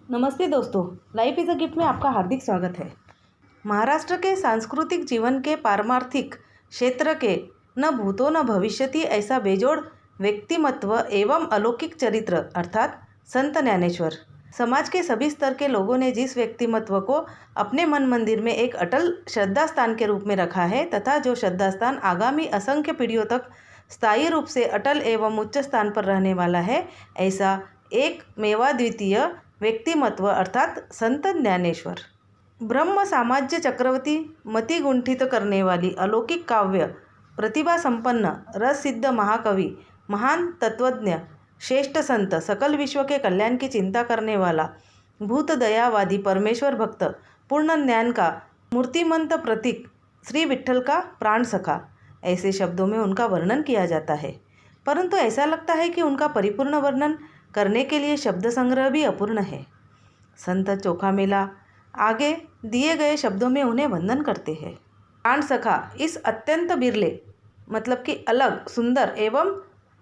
नमस्ते दोस्तों, life is a gift में आपका हार्दिक स्वागत है। महाराष्ट्र के सांस्कृतिक जीवन के पारमार्थिक क्षेत्र के न भूतो न भविष्यति ऐसा बेजोड़ व्यक्तिमत्व एवं अलौकिक चरित्र अर्थात संत ज्ञानेश्वर। समाज के सभी स्तर के लोगों ने जिस व्यक्तिमत्व को अपने मन मंदिर में एक अटल श्रद्धा स्थान के रूप में रखा है तथा जो श्रद्धा स्थान आगामी असंख्य पीढ़ियों तक स्थायी रूप से अटल एवं उच्च स्थान पर रहने वाला है, ऐसा एक मेवाद्वितीय व्यक्तिमत्व अर्थात संत ज्ञानेश्वर। ब्रह्म साम्राज्य चक्रवर्ती मति गुंठित करने वाली अलौकिक काव्य प्रतिभा संपन्न रस सिद्ध महाकवि महान तत्वज्ञ श्रेष्ठ संत सकल विश्व के कल्याण की चिंता करने वाला भूत दयावादी परमेश्वर भक्त पूर्ण ज्ञान का मूर्तिमंत प्रतीक श्री विट्ठल का प्राण सखा, ऐसे शब्दों में उनका वर्णन किया जाता है। परंतु ऐसा लगता है कि उनका परिपूर्ण वर्णन करने के लिए शब्द संग्रह भी अपूर्ण है। संत चोखामेला आगे दिए गए शब्दों में उन्हें वंदन करते हैं। प्राण सखा इस अत्यंत बिरले मतलब कि अलग सुंदर एवं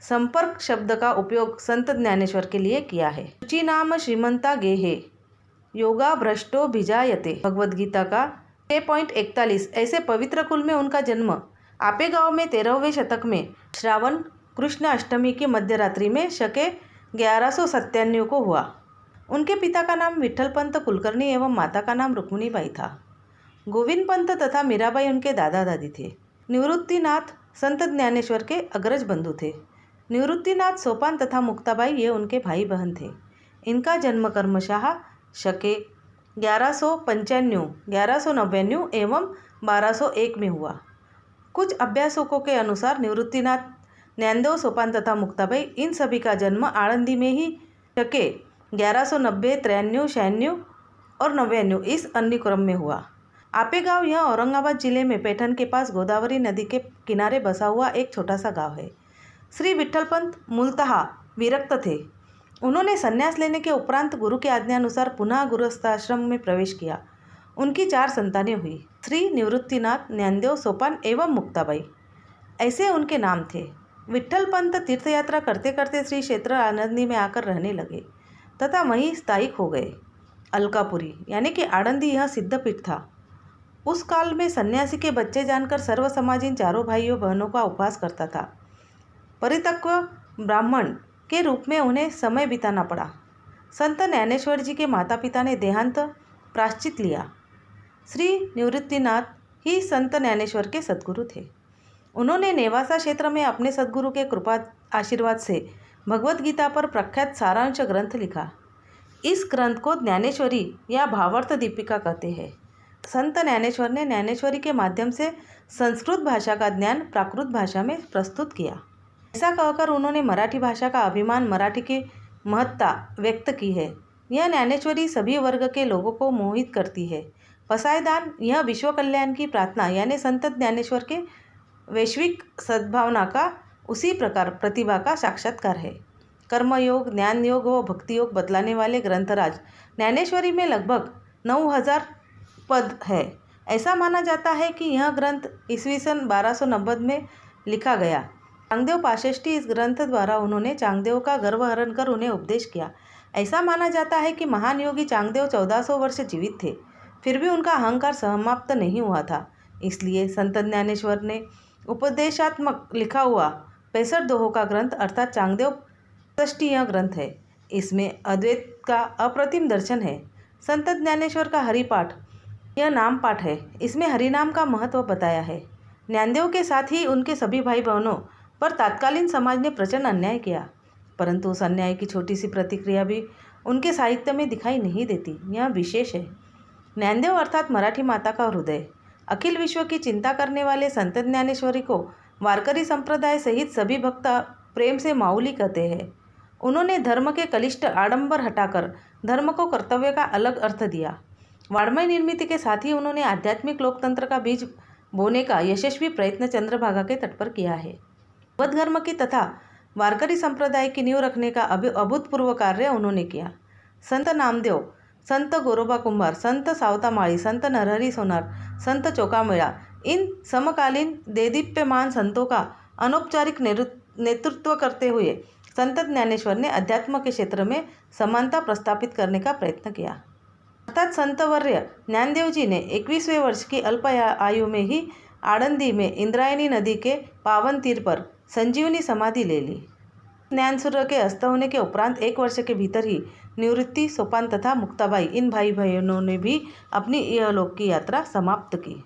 संपर्क शब्द का उपयोग संत ज्ञानेश्वर के लिए किया है। रुचि नाम श्रीमंता गेहे योगा भ्रष्टो भिजायते भगवद गीता का 6.41 ऐसे पवित्र कुल में उनका जन्म आपेगांव में 13वें शतक में श्रावण कृष्ण अष्टमी की मध्यरात्रि में शके 1197 को हुआ। उनके पिता का नाम विट्ठल पंत कुलकर्णी एवं माता का नाम रुक्मिणीबाई था। गोविंद पंत तथा मीराबाई उनके दादा दादी थे। निवृत्तिनाथ संत ज्ञानेश्वर के अग्रज बंधु थे। निवृत्तिनाथ सोपान तथा मुक्ताबाई ये उनके भाई बहन थे। इनका जन्म क्रमशः शके 1195, 1199 एवं 1201 में हुआ। कुछ अभ्यासकों के अनुसार निवृत्तिनाथ, ज्ञानदेव सोपान तथा मुक्ताबाई इन सभी का जन्म आळंदी में ही शके 1190, 93, 96 और 99 इस अनुक्रम में हुआ। आपेगांव यह औरंगाबाद जिले में पैठन के पास गोदावरी नदी के किनारे बसा हुआ एक छोटा सा गांव है। श्री विट्ठल पंत मूलतः विरक्त थे। उन्होंने संन्यास लेने के उपरांत गुरु की आज्ञानुसार पुनः गृहस्थाश्रम में प्रवेश किया। उनकी 4 संतानें हुई, श्री निवृत्तिनाथ, ज्ञानदेव सोपान एवं मुक्ताबाई, ऐसे उनके नाम थे। विट्ठल पंत तीर्थयात्रा करते करते श्री क्षेत्र आनंदी में आकर रहने लगे तथा वहीं स्थायिक हो गए। अलकापुरी यानी कि आनंदी यह सिद्धपीठ था। उस काल में सन्यासी के बच्चे जानकर सर्व समाज इन चारों भाइयों बहनों का उपवास करता था। परितक्व ब्राह्मण के रूप में उन्हें समय बिताना पड़ा। संत ज्ञानेश्वर जी के माता पिता ने देहांत प्रायश्चित लिया। श्री निवृत्तिनाथ ही संत ज्ञानेश्वर के सद्गुरु थे। उन्होंने नेवासा क्षेत्र में अपने सद्गुरु के कृपा आशीर्वाद से भगवद गीता पर प्रख्यात सारांश ग्रंथ लिखा। इस ग्रंथ को ज्ञानेश्वरी या भावार्थ दीपिका कहते हैं। संत ज्ञानेश्वर ने ज्ञानेश्वरी के माध्यम से संस्कृत भाषा का ज्ञान प्राकृत भाषा में प्रस्तुत किया। ऐसा कहकर उन्होंने मराठी भाषा का अभिमान, मराठी की महत्ता व्यक्त की है। यह ज्ञानेश्वरी सभी वर्ग के लोगों को मोहित करती है। पसायदान यह विश्व कल्याण की प्रार्थना यानी संत ज्ञानेश्वर के वैश्विक सद्भावना का उसी प्रकार प्रतिभा का साक्षात्कार है। कर्मयोग, ज्ञान योग व भक्ति योग बतलाने वाले ग्रंथराज ज्ञानेश्वरी में लगभग 9000 पद है। ऐसा माना जाता है कि यह ग्रंथ ईस्वी सन 1290 में लिखा गया। चांगदेव पाशेष्ठी इस ग्रंथ द्वारा उन्होंने चांगदेव का गर्वहरण कर उन्हें उपदेश किया। ऐसा माना जाता है कि महान योगी चांगदेव 1400 वर्ष जीवित थे, फिर भी उनका अहंकार समाप्त नहीं हुआ था। इसलिए संत ज्ञानेश्वर ने उपदेशात्मक लिखा हुआ 65 दोहों का ग्रंथ अर्थात चांगदेव पाशेष्ठी यह ग्रंथ है। इसमें अद्वैत का अप्रतिम दर्शन है। संत ज्ञानेश्वर का हरिपाठ यह नाम पाठ है। इसमें हरिनाम का महत्व बताया है। ज्ञानदेव के साथ ही उनके सभी भाई बहनों पर तत्कालीन समाज ने प्रचंड अन्याय किया, परंतु उस अन्याय की छोटी सी प्रतिक्रिया भी उनके साहित्य में दिखाई नहीं देती। यह विशेष है। ज्ञानदेव अर्थात मराठी माता का हृदय, अखिल विश्व की चिंता करने वाले संत ज्ञानेश्वरी को वारकरी संप्रदाय सहित सभी भक्त प्रेम से माऊली कहते हैं। उन्होंने धर्म के कलिष्ठ आडंबर हटाकर धर्म को कर्तव्य का अलग अर्थ दिया। वाङ्मय निर्मिति के साथ ही उन्होंने आध्यात्मिक लोकतंत्र का बीज बोने का यशस्वी प्रयत्न चंद्रभागा के तट पर किया है। बौद्ध धर्म की तथा वारकरी संप्रदाय की नींव रखने का अभूतपूर्व कार्य उन्होंने किया। संत नामदेव, संत गोरोबा कुंभार, संत सावतामाळी, संत नरहरी सोनार, संत चोखामेळा इन समकालीन देदीप्यमान संतों का अनौपचारिक नेतृत्व करते हुए संत ज्ञानेश्वर ने अध्यात्म के क्षेत्र में समानता प्रस्थापित करने का प्रयत्न किया। अर्थात संतवर्य ज्ञानदेव जी ने 21वें वर्ष की अल्प आयु में ही आळंदी में इंद्रायणी नदी के पावन तीर पर संजीवनी समाधि ले ली। ज्ञान सूर्य के अस्त होने के उपरांत 1 वर्ष के भीतर ही निवृत्ति, सोपान तथा मुक्ताबाई इन भाई बहनों ने भी अपनी इहलोक की यात्रा समाप्त की।